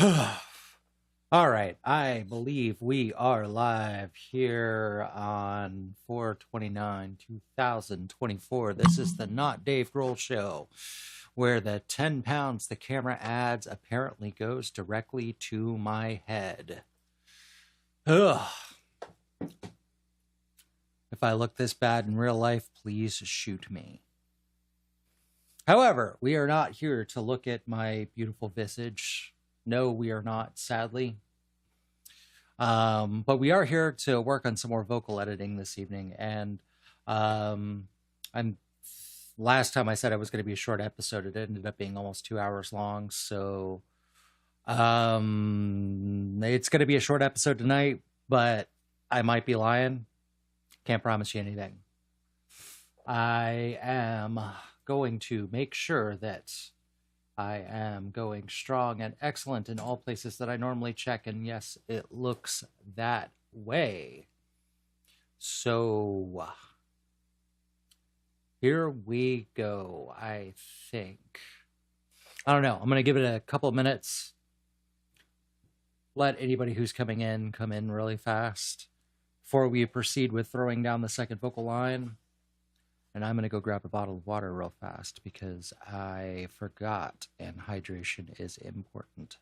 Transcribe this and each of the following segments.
All right, I believe we are live here on 4/29/2024. This is the Not Dave Grohl Show, where the 10 pounds the camera adds apparently goes directly to my head. Ugh. If I look this bad in real life, please shoot me. However, we are not here to look at my beautiful visage. No, we are not, sadly. But we are here to work on some more vocal editing this evening. And last time I said it was going to be a short episode, it ended up being almost 2 hours long. So it's going to be a short episode tonight, but I might be lying. Can't promise you anything. I am going to make sure that I am going strong and excellent in all places that I normally check, and yes, it looks that way. So here we go, I think. I don't know. I'm going to give it a couple of minutes. Let anybody who's coming in come in really fast before we proceed with throwing down the second vocal line. And I'm going to go grab a bottle of water real fast because I forgot, and hydration is important.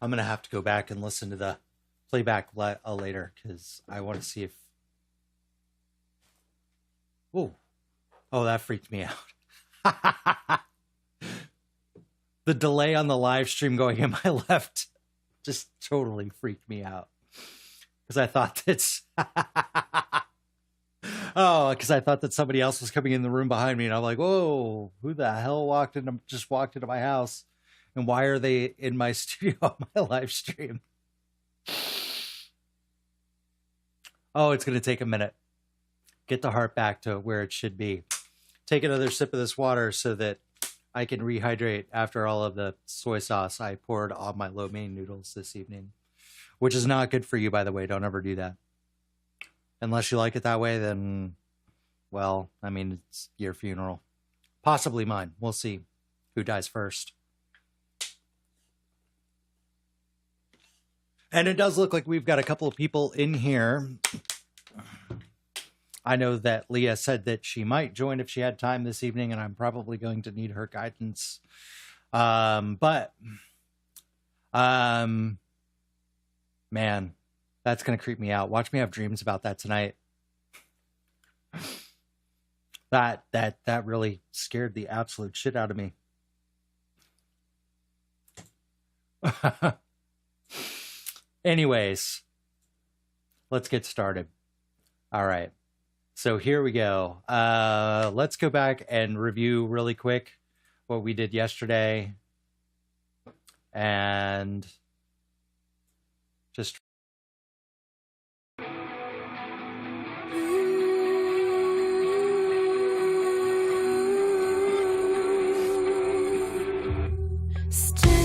I'm going to have to go back and listen to the playback later because I want to see if... Oh, that freaked me out. The delay on the live stream going in my left just totally freaked me out. Because I thought that's... because I thought that somebody else was coming in the room behind me. And I'm like, whoa, who the hell just walked into my house? And why are they in my studio on my live stream? Oh, it's going to take a minute. Get the heart back to where it should be. Take another sip of this water so that I can rehydrate after all of the soy sauce I poured on my lo mein noodles this evening. Which is not good for you, by the way. Don't ever do that. Unless you like it that way, then, well, I mean, it's your funeral. Possibly mine. We'll see who dies first. And it does look like we've got a couple of people in here. I know that Leah said that she might join if she had time this evening, and I'm probably going to need her guidance. Man, that's going to creep me out. Watch me have dreams about that tonight. That really scared the absolute shit out of me. Anyways, let's get started. All right. So here we go. Let's go back and review really quick what we did yesterday. And just... So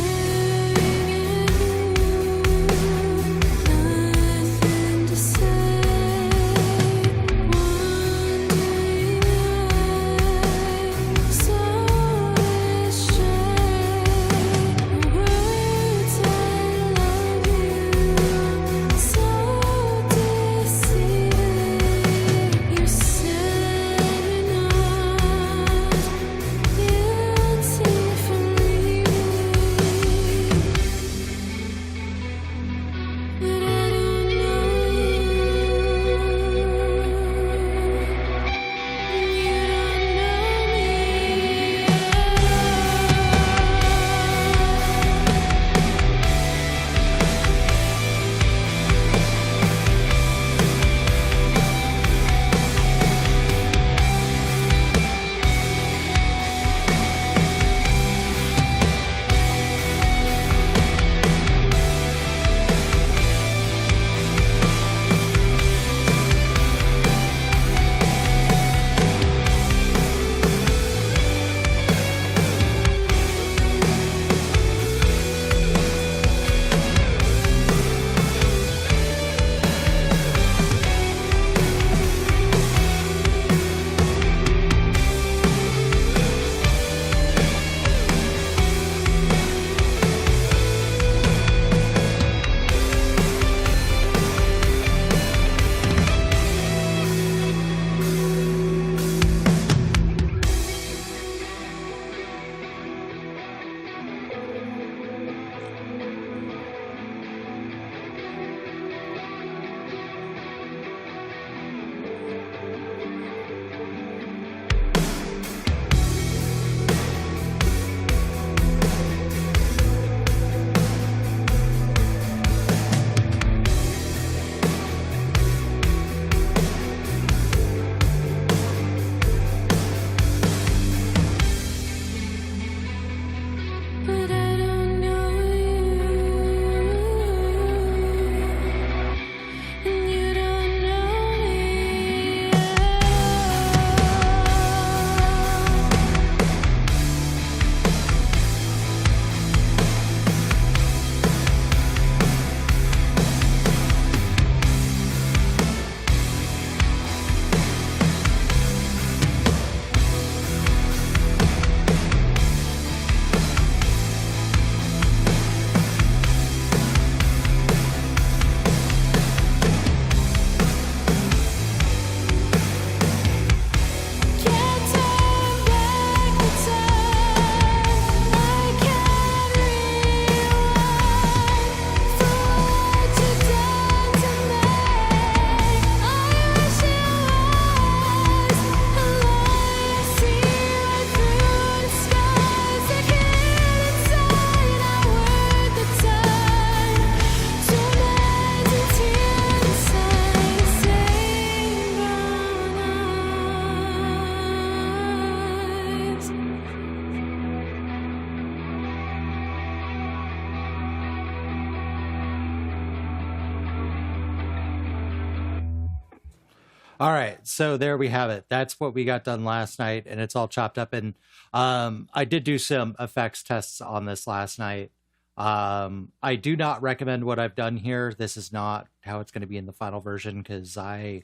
All right, so there we have it. That's what we got done last night, and it's all chopped up. And I did do some effects tests on this last night. I do not recommend what I've done here. This is not how it's going to be in the final version because I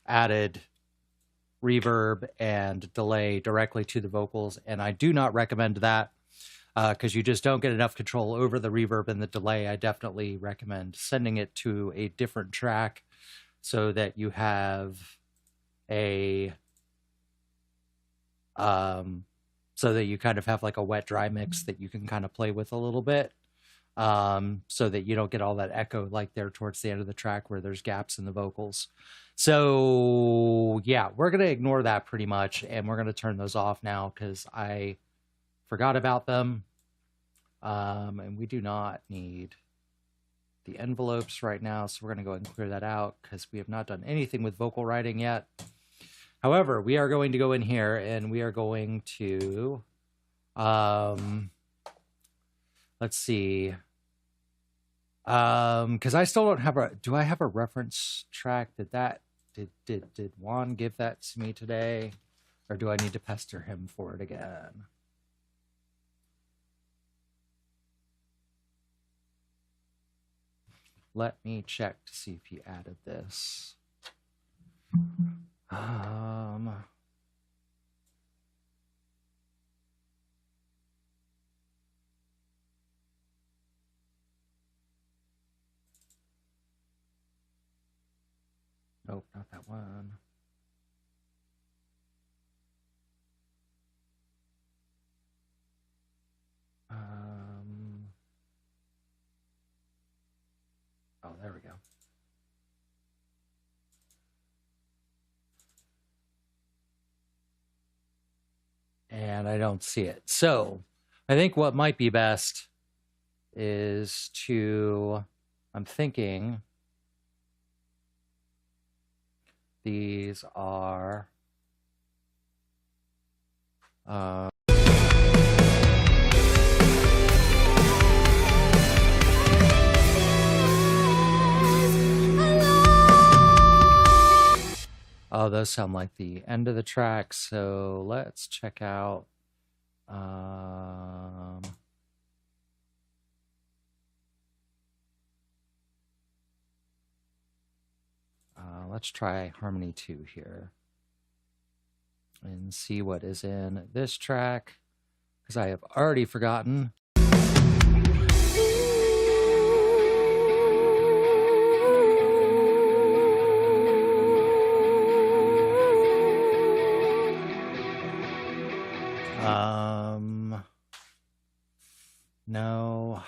added reverb and delay directly to the vocals, and I do not recommend that because you just don't get enough control over the reverb and the delay. I definitely recommend sending it to a different track so that you have a so that you kind of have like a wet dry mix that you can kind of play with a little bit, so that you don't get all that echo like there towards the end of the track where there's gaps in the vocals. So yeah, we're going to ignore that pretty much, and we're going to turn those off now because I forgot about them. And we do not need the envelopes right now, so we're going to go ahead and clear that out because we have not done anything with vocal writing yet. However, we are going to go in here and we are going to, let's see, because I still don't have a, do I have a reference track? Did Juan give that to me today? Or do I need to pester him for it again? Let me check to see if he added this. Nope, not that one. Oh, there we go. And I don't see it. So I think what might be best is to, I'm thinking these are, oh, those sound like the end of the track. So let's check out. Let's try Harmony 2 here and see what is in this track because I have already forgotten. No.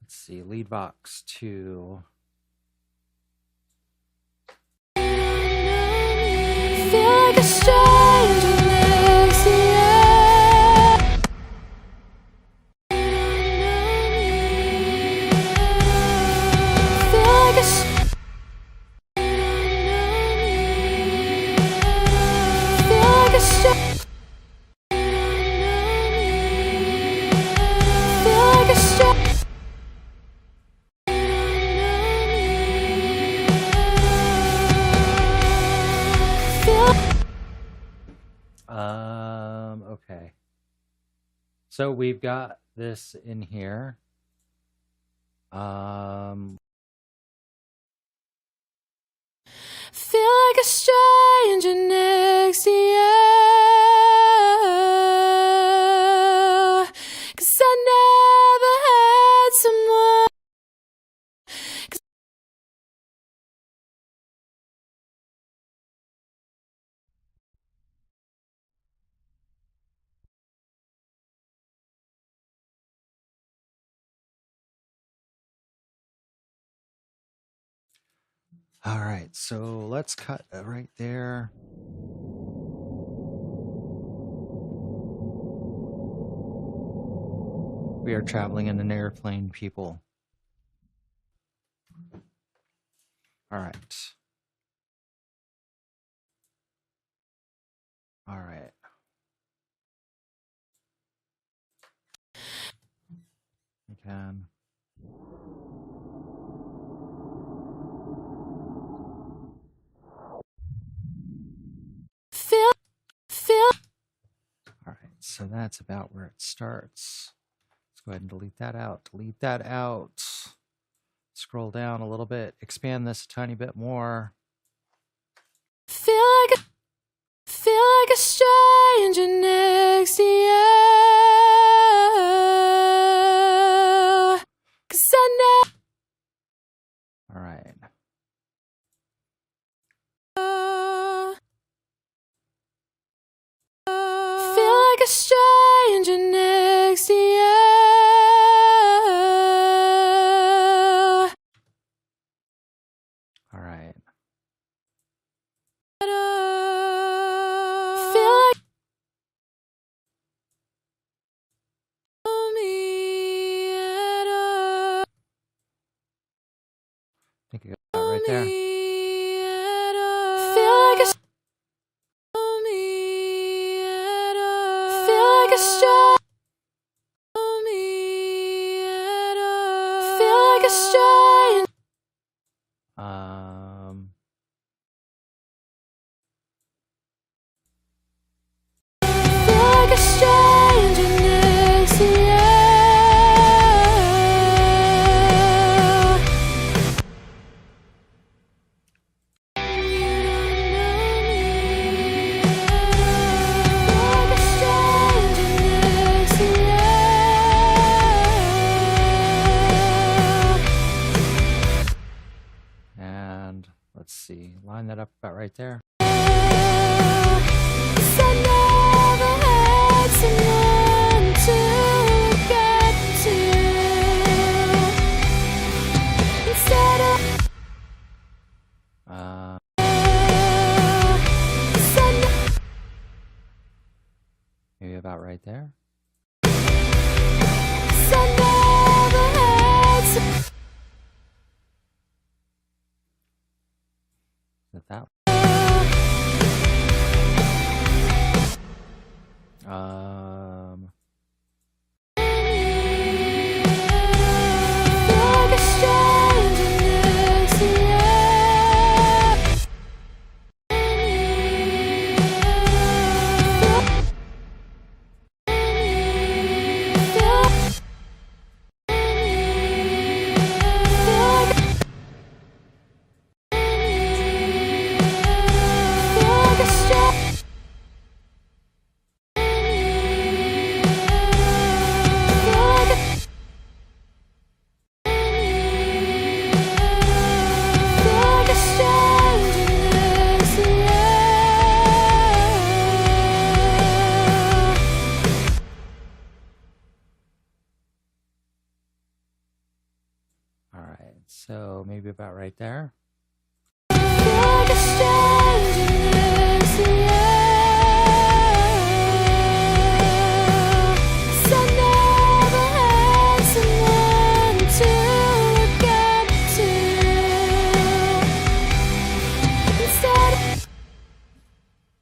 Let's see, lead box 2. Feel like a stranger next to you. Feel like a Okay. So we've got this in here. Feel like a stranger next to you. 'Cause I never had someone. All right, so let's cut right there. We are traveling in an airplane, people. All right. All right. Again. Feel. All right. So that's about where it starts. Let's go ahead and delete that out. Delete that out. Scroll down a little bit. Expand this a tiny bit more. Feel like a stranger next to you. 'Cause I know. All right. Feel like a stranger next to you. All right. Feel like me at all. I think you got that right there. Feel like a me at all. Feel like a stranger. Me at all. Feel like a stranger. Feel like a stranger next to you. And let's see. Line that up about right there. Maybe about right there. Is it that? All right. So maybe about right there.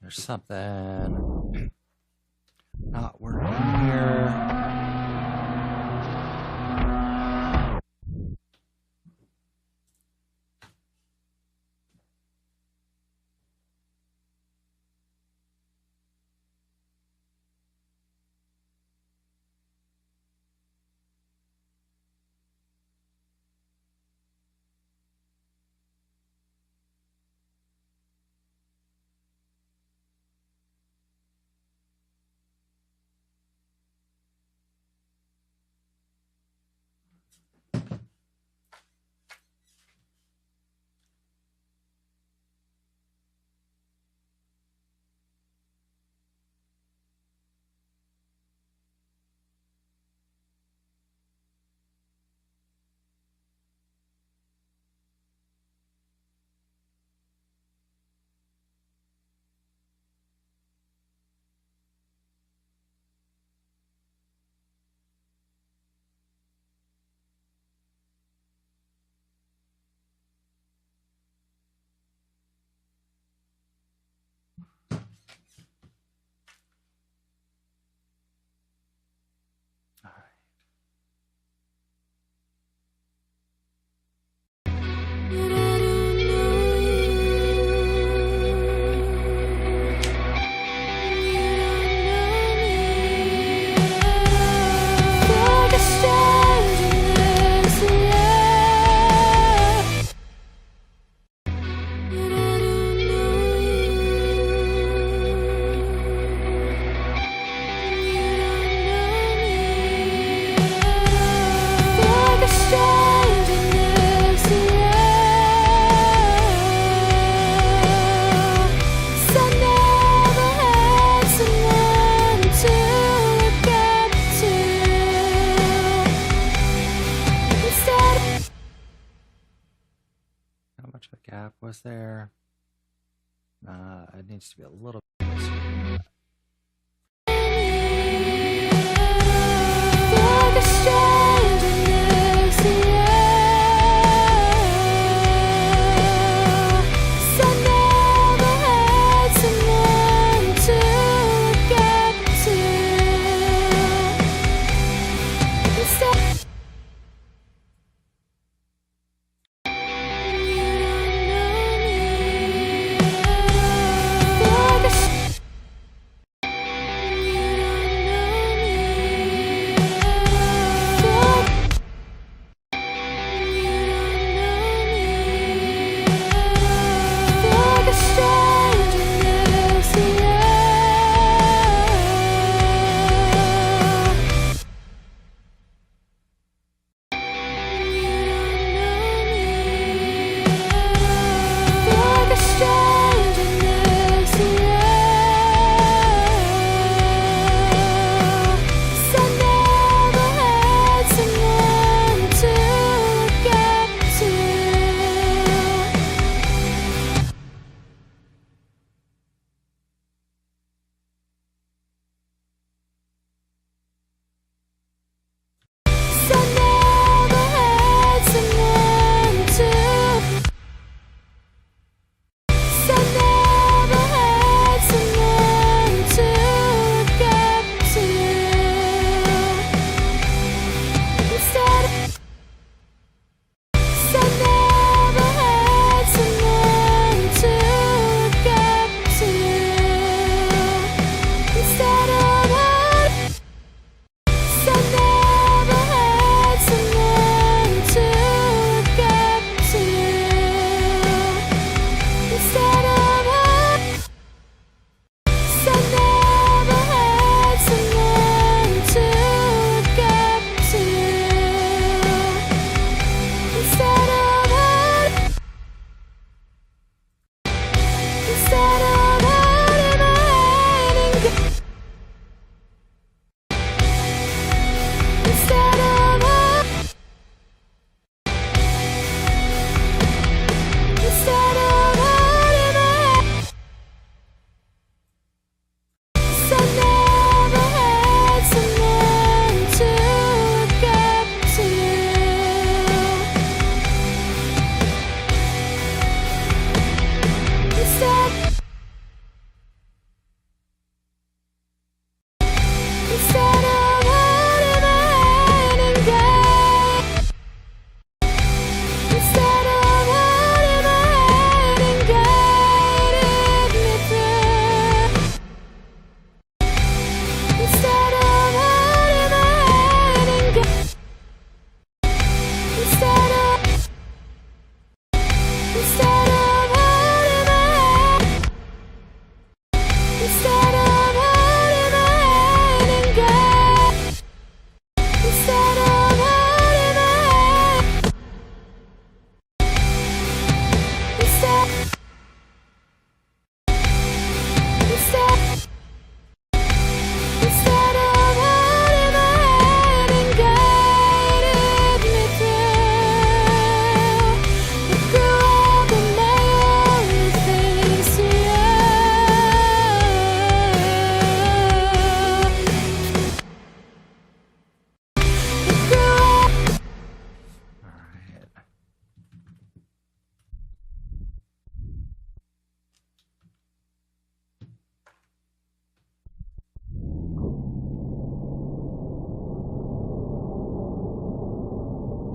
There's something not working here. gap was there? It needs to be a little bit.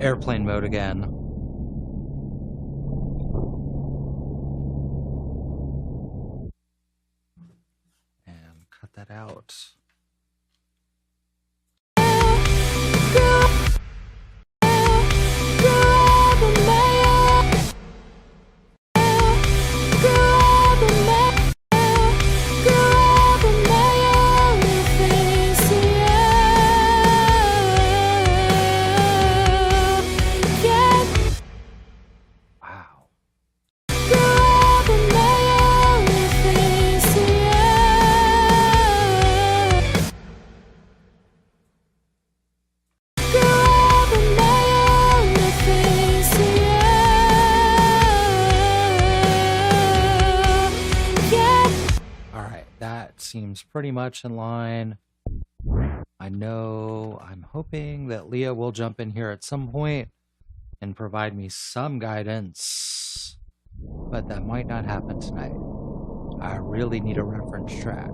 Airplane mode again. And cut that out. seems pretty much in line. I'm hoping that Leah will jump in here at some point and provide me some guidance, but that might not happen tonight. I really need a reference track.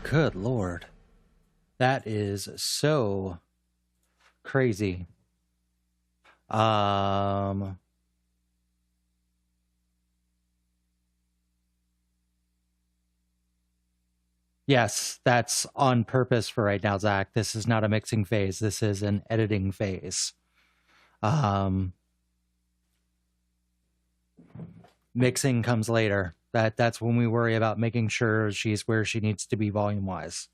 Good Lord. That is so crazy. Yes, that's on purpose for right now, Zach. This is not a mixing phase. This is an editing phase. Mixing comes later. That's when we worry about making sure she's where she needs to be volume-wise.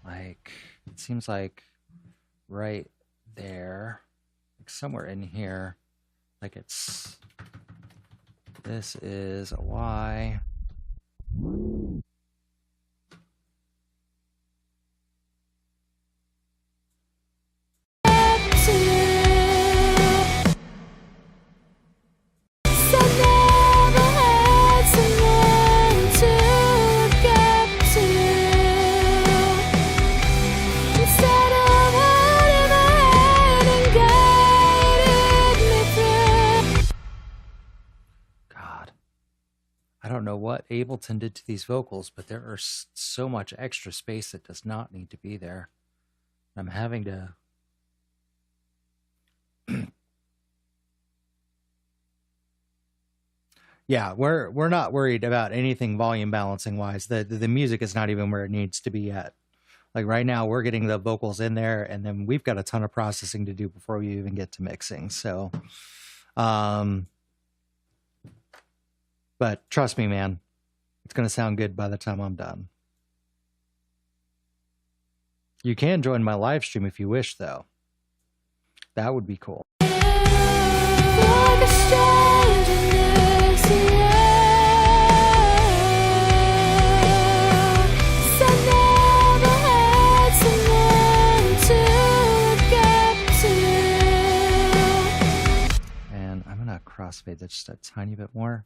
Like, it seems like right there, like somewhere in here, like this is a Y. I don't know what Ableton did to these vocals, but there are so much extra space that does not need to be there. I'm having to... Yeah, we're not worried about anything volume balancing wise. The music is not even where it needs to be yet. Like right now, we're getting the vocals in there, and then we've got a ton of processing to do before we even get to mixing. So, but trust me, man, it's going to sound good by the time I'm done. You can join my live stream if you wish, though. That would be cool. tiny bit more.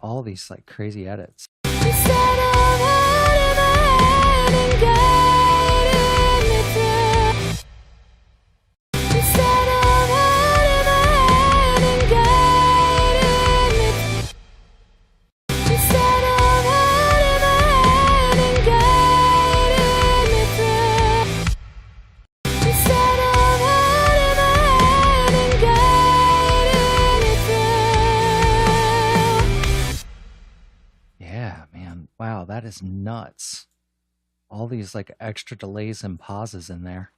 All these like crazy edits. Wow, that is nuts. All these like extra delays and pauses in there.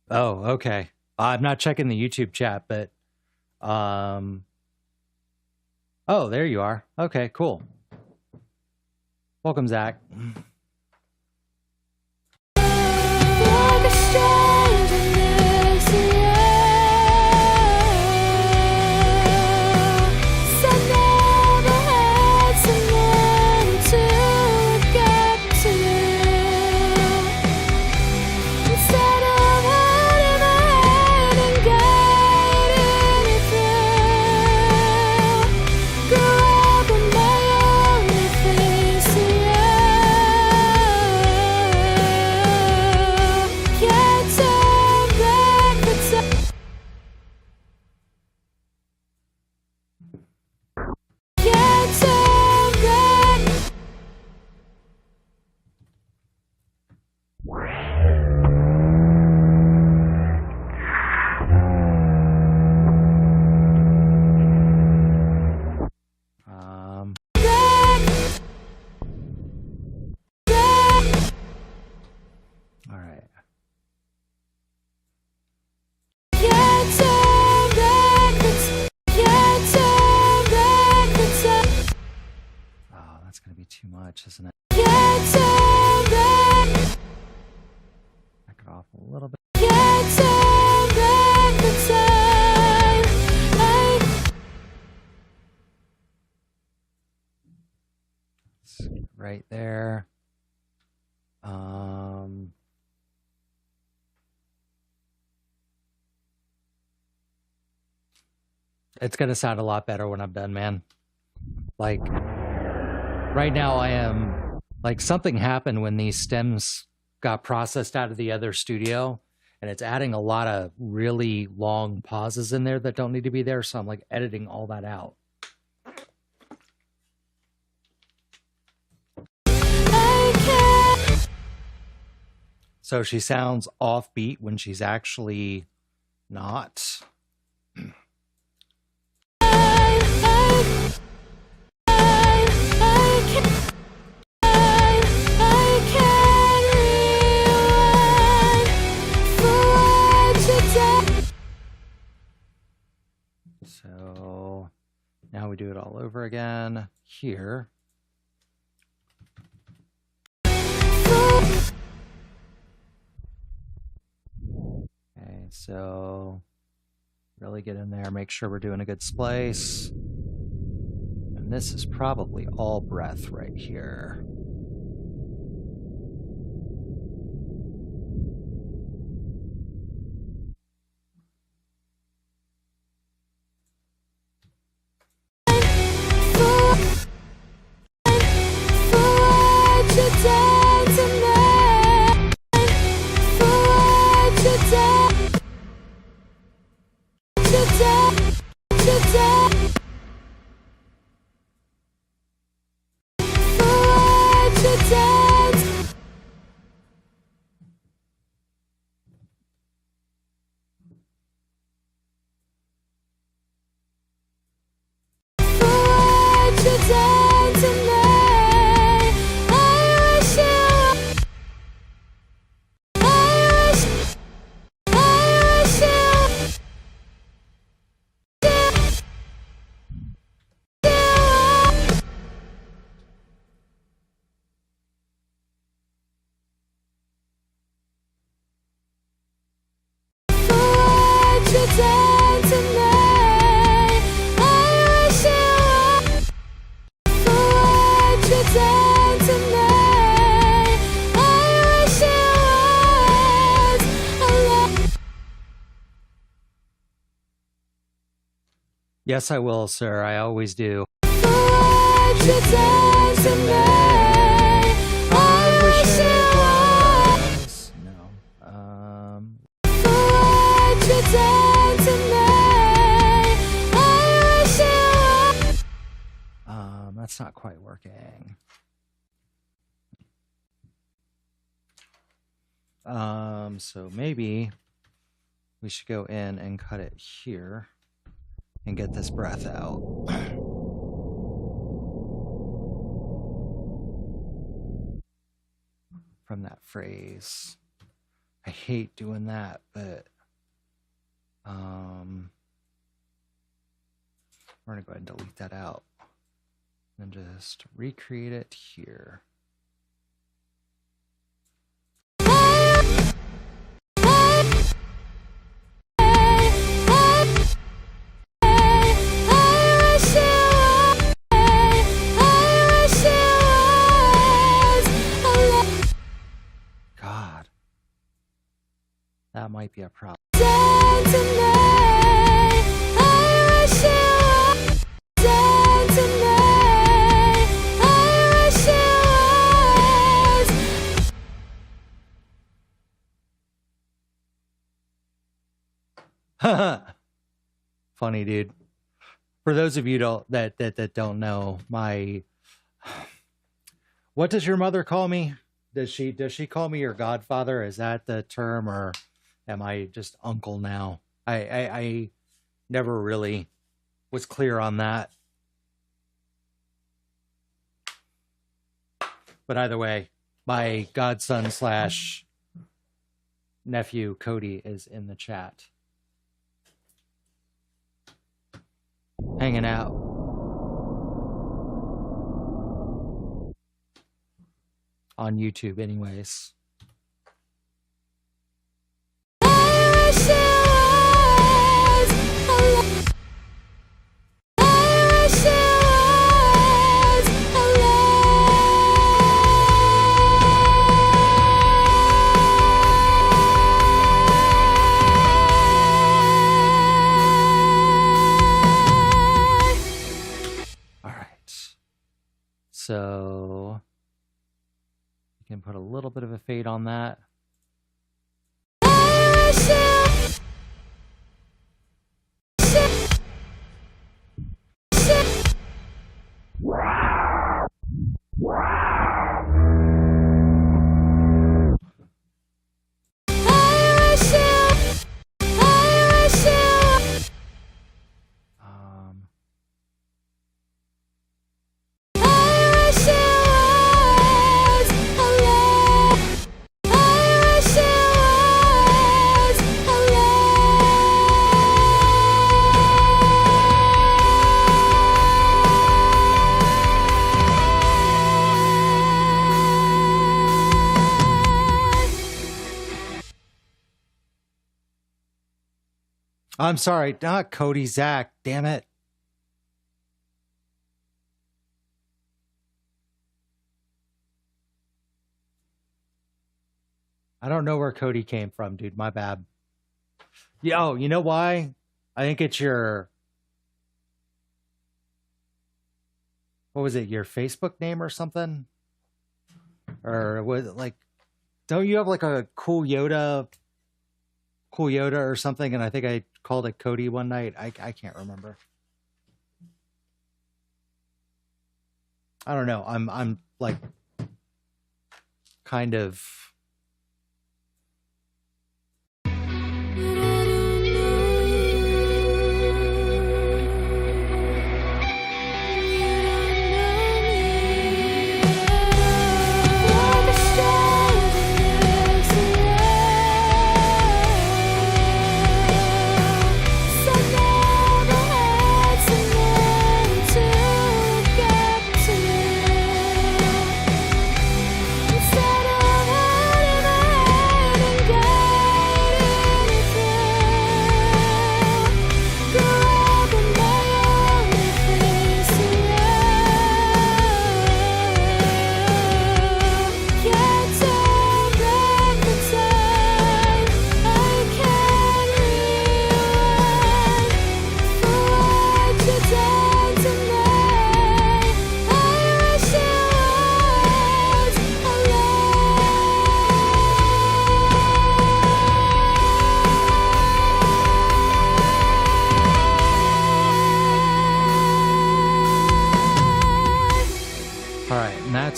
Oh, okay. I'm not checking the YouTube chat, but oh, there you are. Okay, cool. Welcome, Zach. Too much, isn't it? Back it off a little bit. Right there. It's gonna sound a lot better when I'm done, man. Like right now I am like something happened when these stems got processed out of the other studio, and it's adding a lot of really long pauses in there that don't need to be there. So I'm like editing all that out. So she sounds offbeat when she's actually not. So now we do it all over again here. Okay, so really get in there, make sure we're doing a good splice. And this is probably all breath right here. Yes, I will, sir. I always do. What you done to me? I wish it was. No. What you done to me? I wish it was. That's not quite working. So maybe we should go in and cut it here and get this breath out. From that phrase. I hate doing that, but we're gonna go ahead and delete that out and just recreate it here. God, that might be a problem. Funny, dude. For those of you that don't know, what does your mother call me? Does she call me your godfather? Is that the term, or am I just uncle now? I never really was clear on that. But either way, my godson / nephew Cody is in the chat. Hanging out. On YouTube anyways. So you can put a little bit of a fade on that. I'm sorry, not Cody, Zach, damn it. I don't know where Cody came from, dude. My bad. Yeah, oh, you know why? I think it's your... What was it? Your Facebook name or something? Or was it like... Don't you have like a Cool Yoda or something? And I think I called it Cody one night. I can't remember. I don't know. I'm like kind of...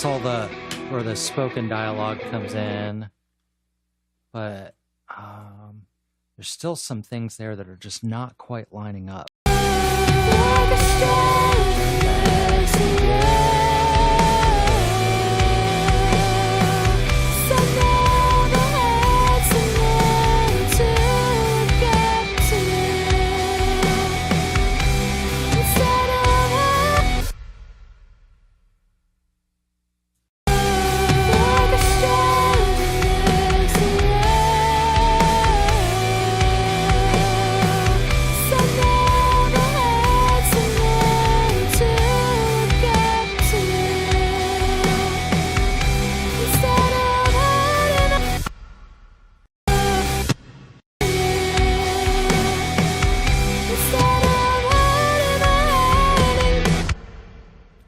that's all where the spoken dialogue comes in. But there's still some things there that are just not quite lining up.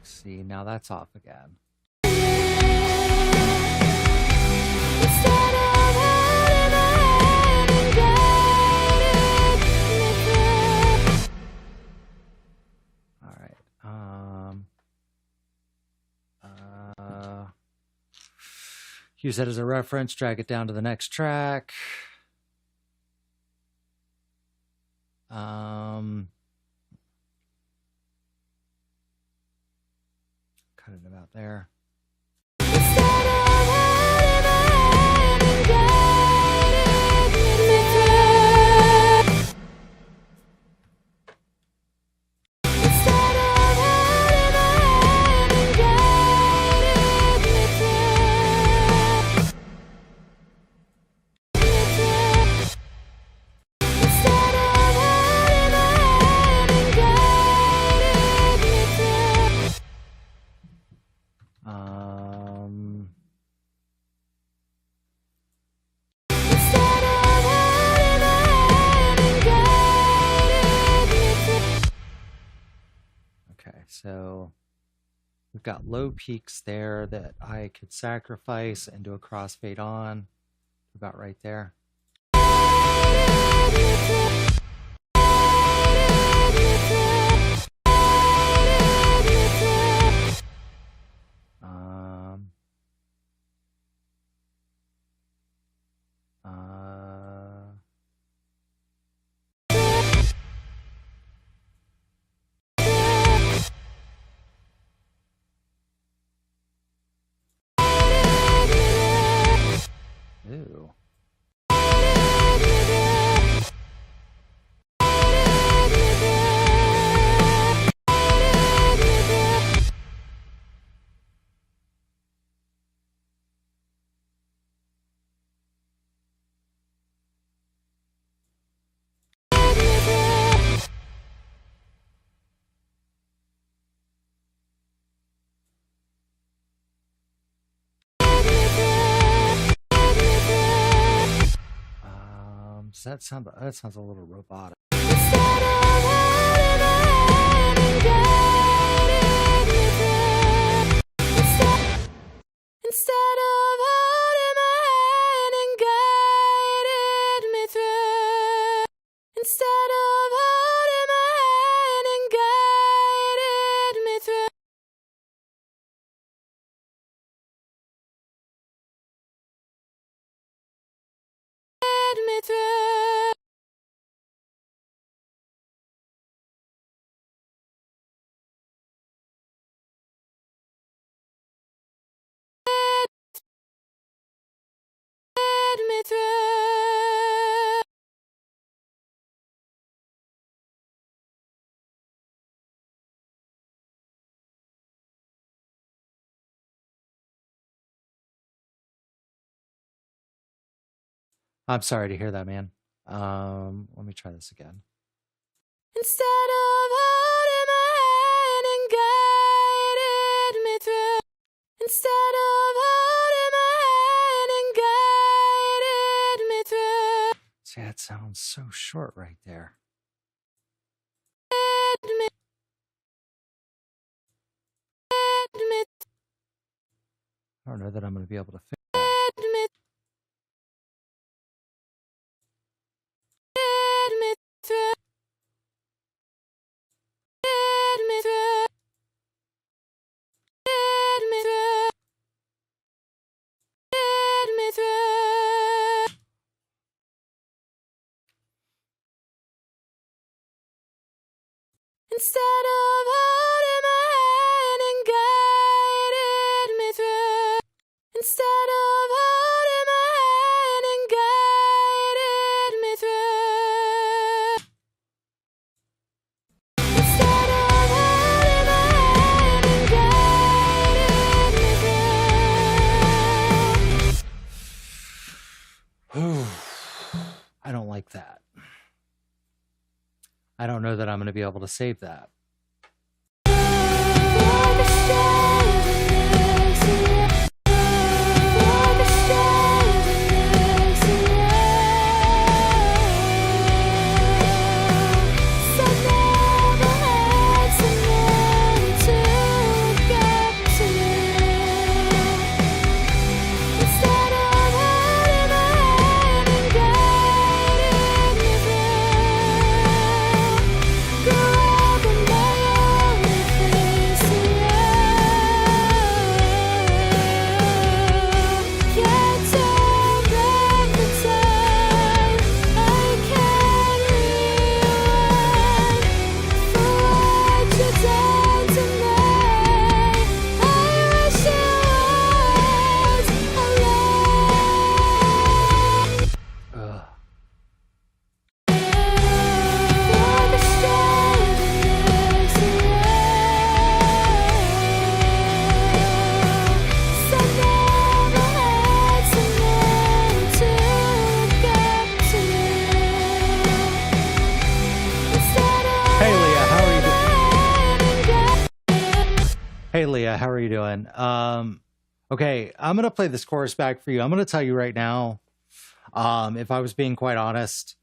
See, now that's off again. All right. Use that as a reference, drag it down to the next track. Cut it about there. Okay, so we've got low peaks there that I could sacrifice and do a crossfade on, about right there. Ooh. Does that sounds a little robotic. Instead of holding my hand and guided me through. Instead of holding my hand and guided me through. Guided me through. Me through. I'm sorry to hear that, man. Let me try this again. Instead of holding my hand and guided me through. Instead of holding my hand and guided me through. See, that sounds so short right there. I don't know that I'm going to be able to fix that. Instead of holding my hand and guided me through. Instead of holding my hand and guided me through. Instead of holding my hand and guided me through. I don't like that. I don't know that I'm going to be able to save that. Hey, Leah, how are you doing? Okay, I'm going to play this chorus back for you. I'm going to tell you right now, if I was being quite honest,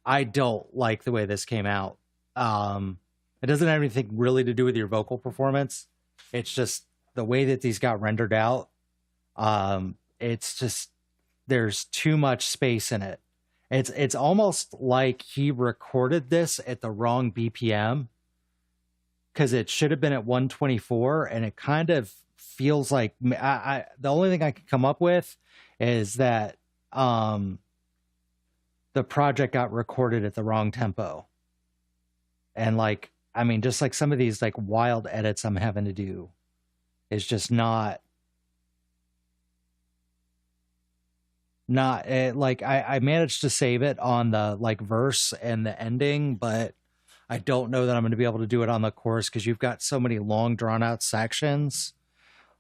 I don't like the way this came out. It doesn't have anything really to do with your vocal performance. It's just the way that these got rendered out. It's just, there's too much space in it. It's almost like he recorded this at the wrong BPM, because it should have been at 124, and it kind of feels like the only thing I can come up with is that the project got recorded at the wrong tempo. And like, I mean, just like some of these like wild edits I'm having to do is just not like I managed to save it on the like verse and the ending, but I don't know that I'm going to be able to do it on the chorus because you've got so many long drawn out sections.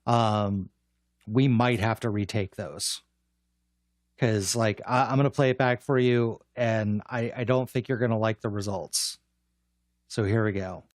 We might have to retake those because like I'm going to play it back for you, and I don't think you're going to like the results. So here we go.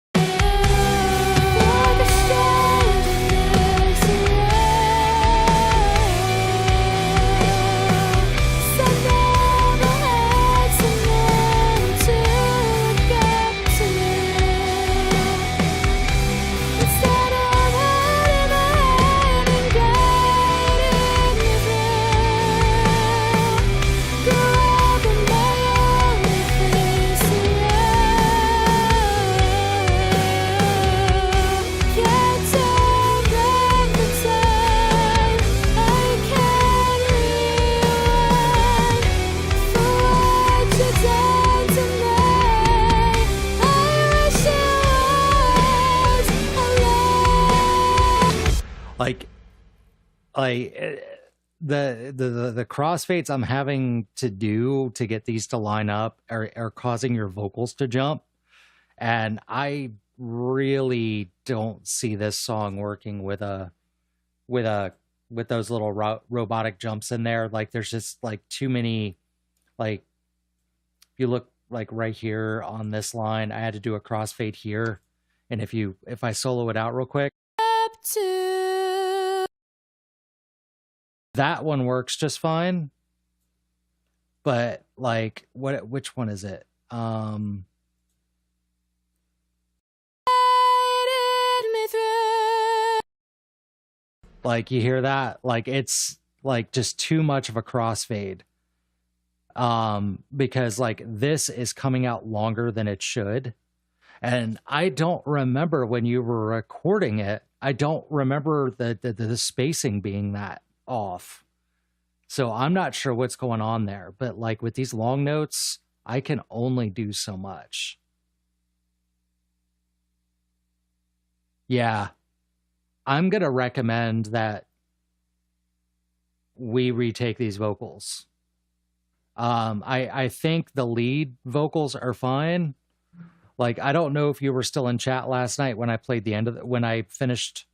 The crossfades I'm having to do to get these to line up are causing your vocals to jump, and I really don't see this song working with those little robotic jumps in there. Like there's just like too many. Like if you look like right here on this line, I had to do a crossfade here, and if I solo it out real quick, that one works just fine. But like which one is it? Like you hear that? Like it's like just too much of a crossfade. Because like this is coming out longer than it should. And I don't remember when you were recording it, I don't remember the spacing being that off. So I'm not sure what's going on there, but like with these long notes, I can only do so much. Yeah, I'm gonna recommend that we retake these vocals. I think the lead vocals are fine. Like, I don't know if you were still in chat last night when I played the end of when I finished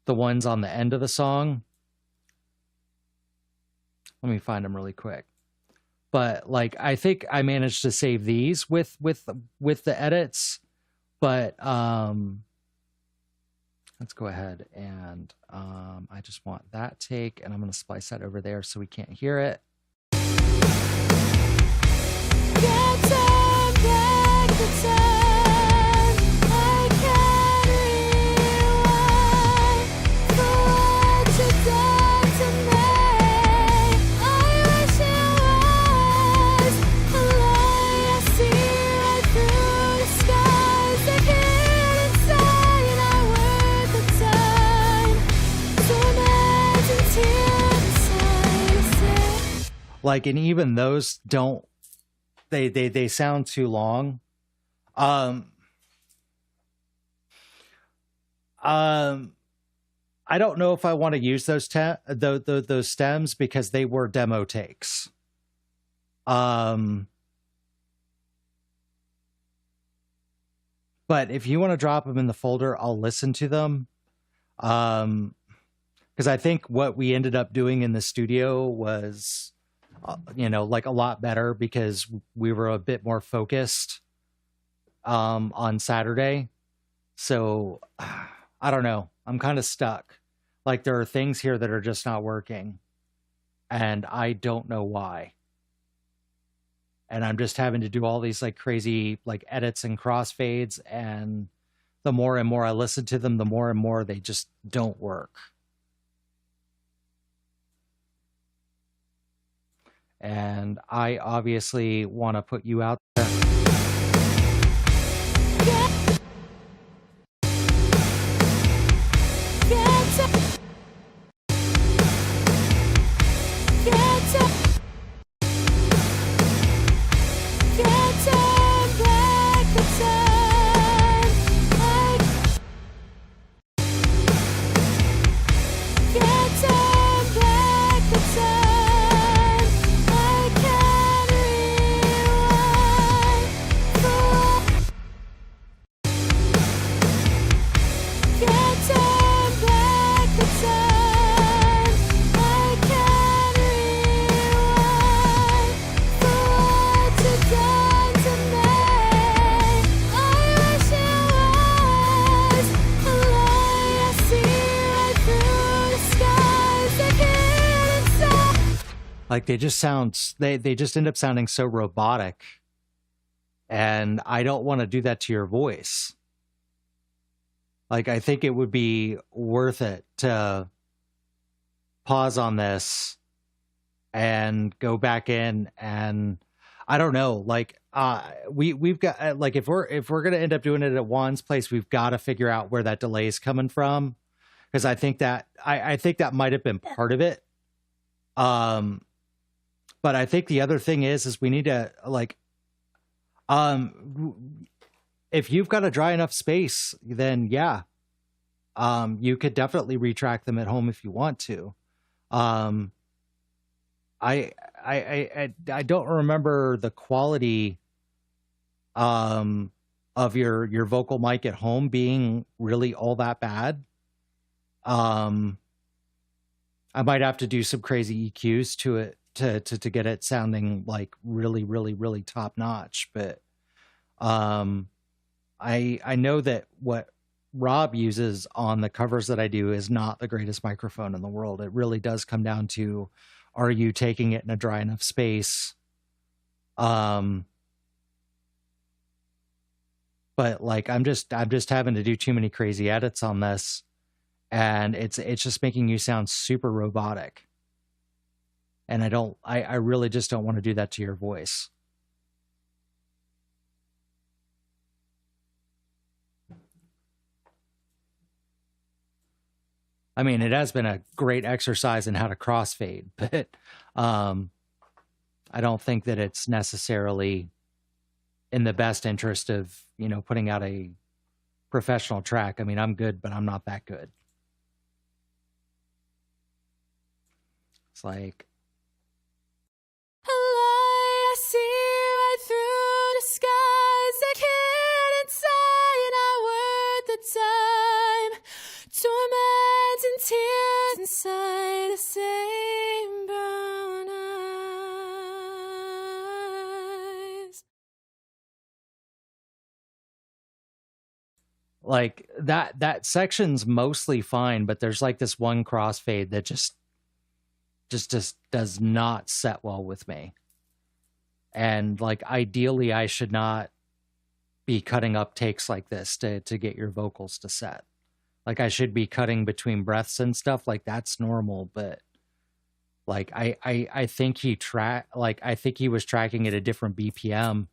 the ones on the end of the song. Let me find them really quick. But like, I think I managed to save these with the edits. But let's go ahead and I just want that take, and I'm going to splice that over there so we can't hear it. Like, and even those don't, they sound too long. I don't know if I want to use those those stems because they were demo takes. But if you want to drop them in the folder, I'll listen to them. Because I think what we ended up doing in the studio was, like a lot better because we were a bit more focused on Saturday. So I don't know. I'm kind of stuck. Like, there are things here that are just not working, and I don't know why. And I'm just having to do all these like crazy like edits and crossfades, and the more and more I listen to them, the more and more they just don't work. And I obviously want to put you out there. Like, they just end up sounding so robotic, and I don't want to do that to your voice. Like, I think it would be worth it to pause on this and go back in, and I don't know, like we've got like, if we're gonna end up doing it at Juan's place, we've got to figure out where that delay is coming from, because I think that I think that might have been part of it. But I think the other thing is we need to, like, if you've got a dry enough space, then yeah, you could definitely retract them at home if you want to. I don't remember the quality of your vocal mic at home being really all that bad. I might have to do some crazy EQs to it to get it sounding like really, really, really top notch. But I know that what Rob uses on the covers that I do is not the greatest microphone in the world. It really does come down to, are you taking it in a dry enough space? But like, I'm just having to do too many crazy edits on this, and it's just making you sound super robotic. And I really just don't want to do that to your voice. I mean, it has been a great exercise in how to crossfade, but I don't think that it's necessarily in the best interest of, putting out a professional track. I mean, I'm good, but I'm not that good. It's like, I see right through the skies. A kid inside, I word the time. Torment and tears inside the same brown eyes. like that section's mostly fine, but there's like this one crossfade that just does not set well with me. And like ideally I should not be cutting up takes like this to get your vocals to set. Like I should be cutting between breaths and stuff, like that's normal, but like I think I think he was tracking at a different BPM,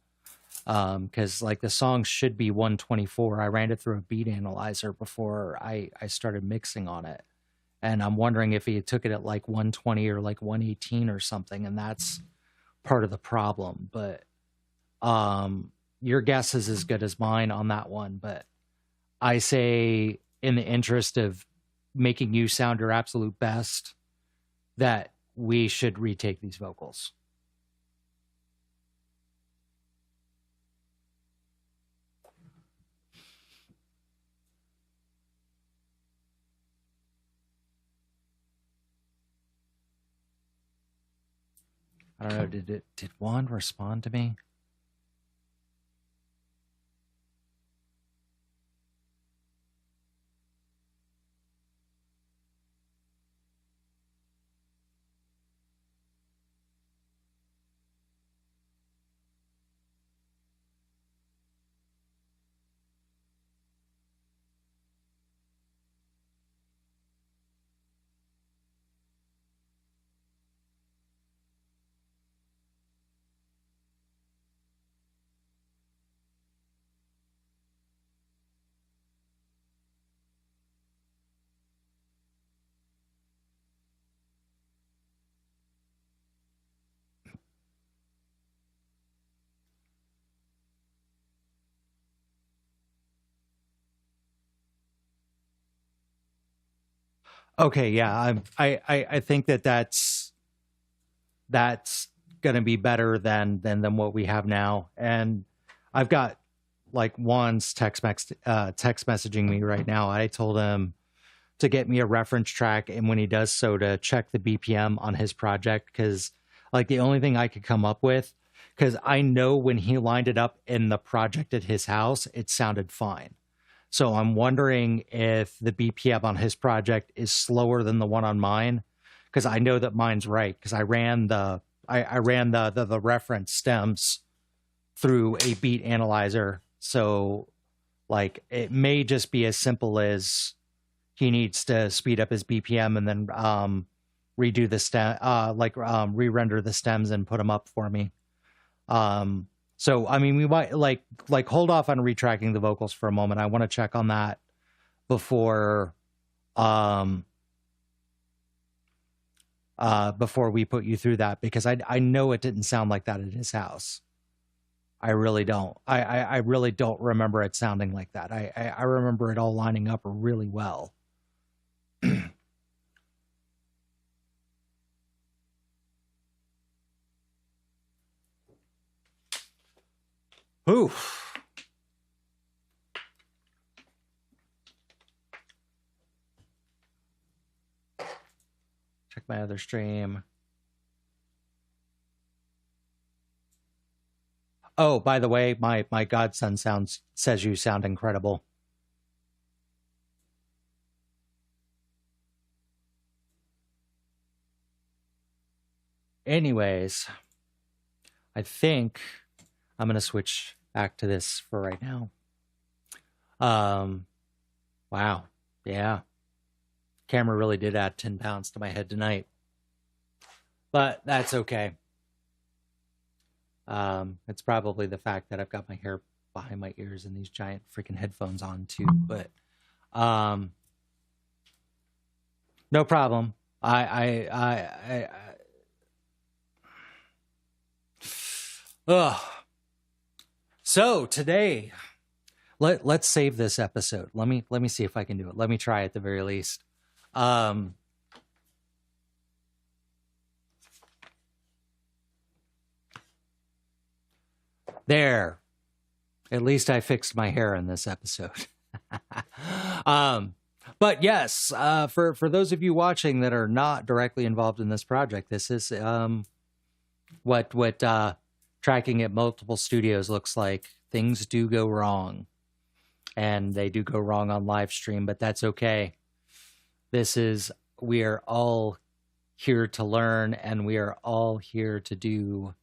because like the song should be 124. I ran it through a beat analyzer before I started mixing on it, and I'm wondering if he took it at like 120 or like 118 or something, and that's part of the problem. But your guess is as good as mine on that one. But I say, in the interest of making you sound your absolute best, that we should retake these vocals. I don't know. Did Juan respond to me? Okay, yeah, I think that's gonna be better than what we have now. And I've got like Juan's text messaging me right now. I told him to get me a reference track, and when he does so, to check the BPM on his project, because like the only thing I could come up with, because I know when he lined it up in the project at his house, it sounded fine. So I'm wondering if the BPM on his project is slower than the one on mine, because I know that mine's right, because I ran the reference stems through a beat analyzer. So like it may just be as simple as he needs to speed up his BPM and then redo the re-render the stems and put them up for me. So I mean, we might like hold off on retracking the vocals for a moment. I want to check on that before before we put you through that, because I know it didn't sound like that at his house. I really don't. I really don't remember it sounding like that. I remember it all lining up really well. Oof. Check my other stream. Oh, by the way, my godson says you sound incredible. Anyways, I think I'm gonna switch back to this for right now. Wow, yeah, camera really did add 10 pounds to my head tonight, but that's okay. It's probably the fact that I've got my hair behind my ears and these giant freaking headphones on too, but no problem. Ugh. So today let's save this episode. Let me see if I can do it. Let me try at the very least. There. At least I fixed my hair in this episode. But yes, for those of you watching that are not directly involved in this project, this is what tracking at multiple studios looks like. Things do go wrong, and they do go wrong on live stream, but that's okay. We are all here to learn, and we are all here to do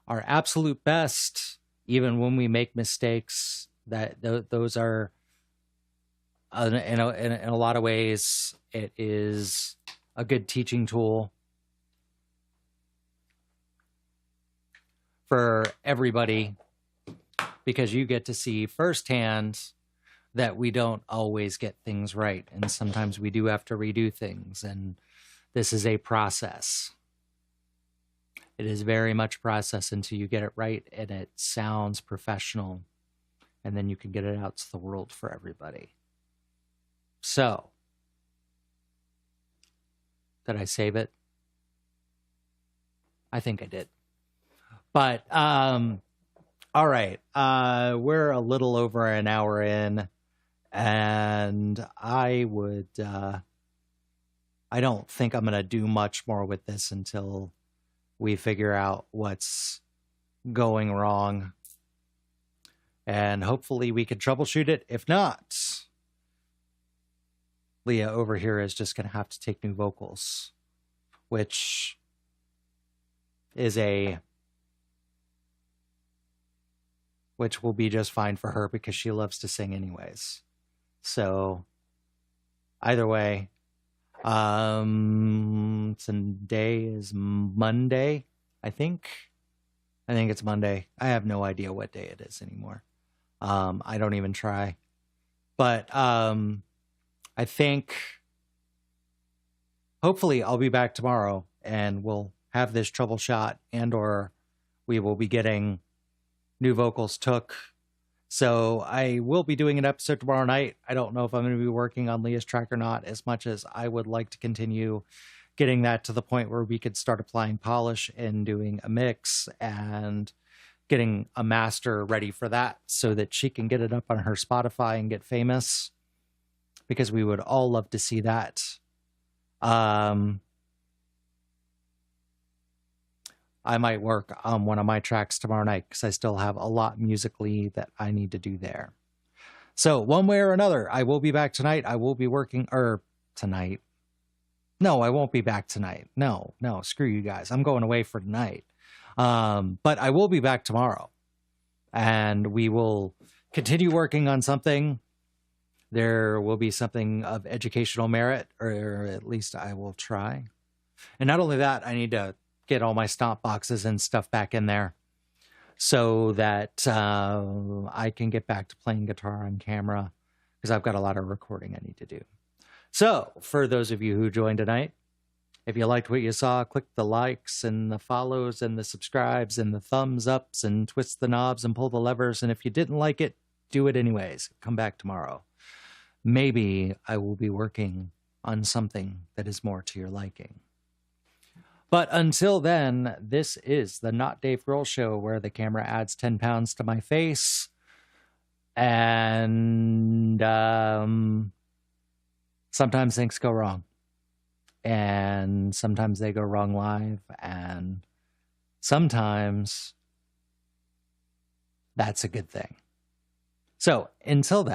our absolute best, even when we make mistakes. That those are, in a lot of ways, it is a good teaching tool for everybody, because you get to see firsthand that we don't always get things right, and sometimes we do have to redo things, and this is a process. It is very much a process until you get it right and it sounds professional, and then you can get it out to the world for everybody. So, did I save it? I think I did. But, all right. We're a little over an hour in, and I don't think I'm going to do much more with this until we figure out what's going wrong. And hopefully we can troubleshoot it. If not, Leah over here is just going to have to take new vocals, which will be just fine for her because she loves to sing anyways. So either way, today is Monday, I think it's Monday. I have no idea what day it is anymore. I don't even try. But I think hopefully I'll be back tomorrow and we'll have this trouble shot, and or we will be getting new vocals took. So I will be doing an episode tomorrow night. I don't know if I'm going to be working on Leah's track or not, as much as I would like to continue getting that to the point where we could start applying polish and doing a mix and getting a master ready for that so that she can get it up on her Spotify and get famous, because we would all love to see that. I might work on one of my tracks tomorrow night because I still have a lot musically that I need to do there. So one way or another, I will be back tonight. I will be working, tonight. No, I won't be back tonight. No, screw you guys. I'm going away for tonight. But I will be back tomorrow, and we will continue working on something. There will be something of educational merit, or at least I will try. And not only that, I need to get all my stomp boxes and stuff back in there so that I can get back to playing guitar on camera, because I've got a lot of recording I need to do. So for those of you who joined tonight, if you liked what you saw, click the likes and the follows and the subscribes and the thumbs ups and twist the knobs and pull the levers. And if you didn't like it, do it anyways. Come back tomorrow. Maybe I will be working on something that is more to your liking. But until then, this is the Not Dave Grohl Show, where the camera adds 10 pounds to my face. And sometimes things go wrong. And sometimes they go wrong live. And sometimes that's a good thing. So until then.